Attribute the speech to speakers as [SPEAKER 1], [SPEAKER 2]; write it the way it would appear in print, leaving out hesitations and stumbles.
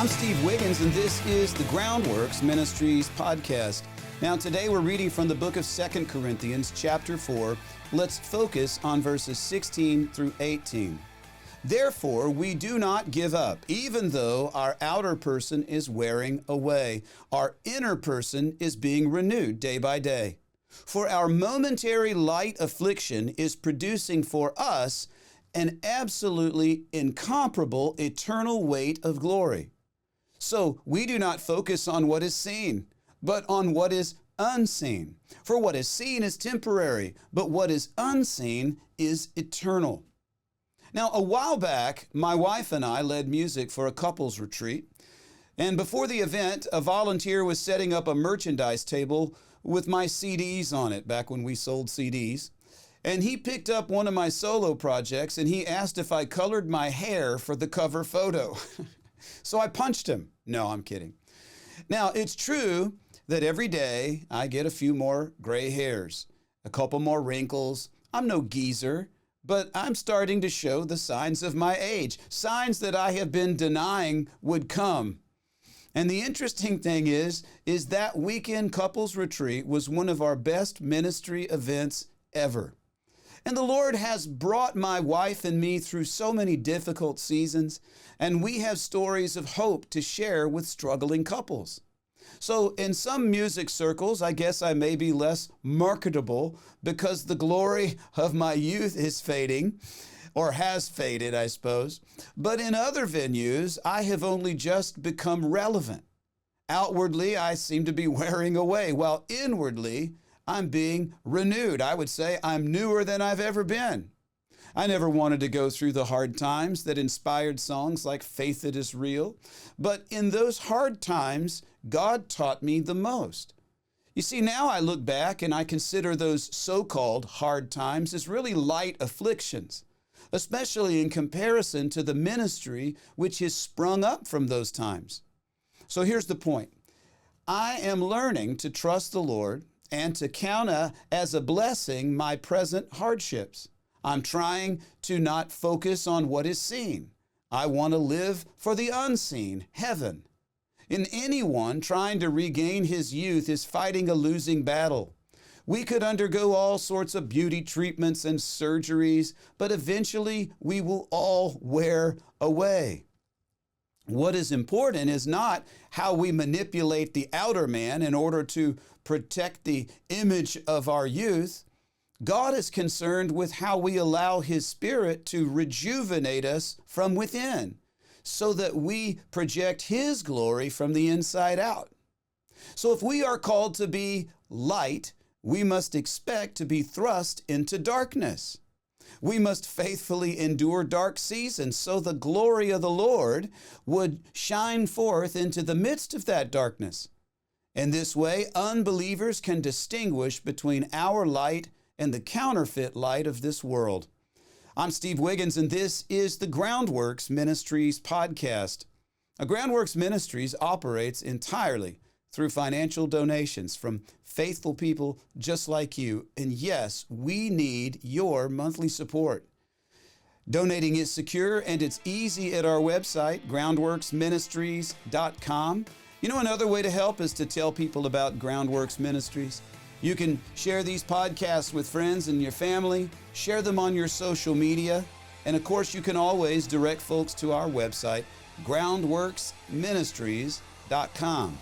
[SPEAKER 1] I'm Steve Wiggins, and this is the Groundworks Ministries podcast. Now, today we're reading from the book of 2 Corinthians, chapter 4. Let's focus on verses 16 through 18. Therefore, we do not give up, even though our outer person is wearing away. Our inner person is being renewed day by day. For our momentary light affliction is producing for us an absolutely incomparable eternal weight of glory. So we do not focus on what is seen, but on what is unseen. For what is seen is temporary, but what is unseen is eternal. Now, a while back, my wife and I led music for a couples retreat. And before the event, a volunteer was setting up a merchandise table with my CDs on it, back when we sold CDs. And he picked up one of my solo projects and he asked if I colored my hair for the cover photo. So I punched him. No, I'm kidding. Now, it's true that every day I get a few more gray hairs, a couple more wrinkles. I'm no geezer, but I'm starting to show the signs of my age, signs that I have been denying would come. And the interesting thing is that weekend couples retreat was one of our best ministry events ever. And the Lord has brought my wife and me through so many difficult seasons, and we have stories of hope to share with struggling couples. So in some music circles, I guess I may be less marketable because the glory of my youth is fading, or has faded, I suppose. But in other venues, I have only just become relevant. Outwardly, I seem to be wearing away, while inwardly, I'm being renewed. I would say I'm newer than I've ever been. I never wanted to go through the hard times that inspired songs like Faith It Is Real. But in those hard times, God taught me the most. You see, now I look back and I consider those so-called hard times as really light afflictions, especially in comparison to the ministry which has sprung up from those times. So here's the point. I am learning to trust the Lord and to count as a blessing my present hardships. I'm trying to not focus on what is seen. I want to live for the unseen, heaven. And anyone trying to regain his youth is fighting a losing battle. We could undergo all sorts of beauty treatments and surgeries, but eventually we will all wear away. What is important is not how we manipulate the outer man in order to protect the image of our youth. God is concerned with how we allow His Spirit to rejuvenate us from within so that we project His glory from the inside out. So if we are called to be light, we must expect to be thrust into darkness. We must faithfully endure dark seasons so the glory of the Lord would shine forth into the midst of that darkness. In this way, unbelievers can distinguish between our light and the counterfeit light of this world. I'm Steve Wiggins, and this is the Groundworks Ministries podcast. Groundworks Ministries operates entirely through financial donations from faithful people just like you. And yes, we need your monthly support. Donating is secure and it's easy at our website, groundworksministries.com. You know, another way to help is to tell people about Groundworks Ministries. You can share these podcasts with friends and your family, share them on your social media, and of course you can always direct folks to our website, groundworksministries.com.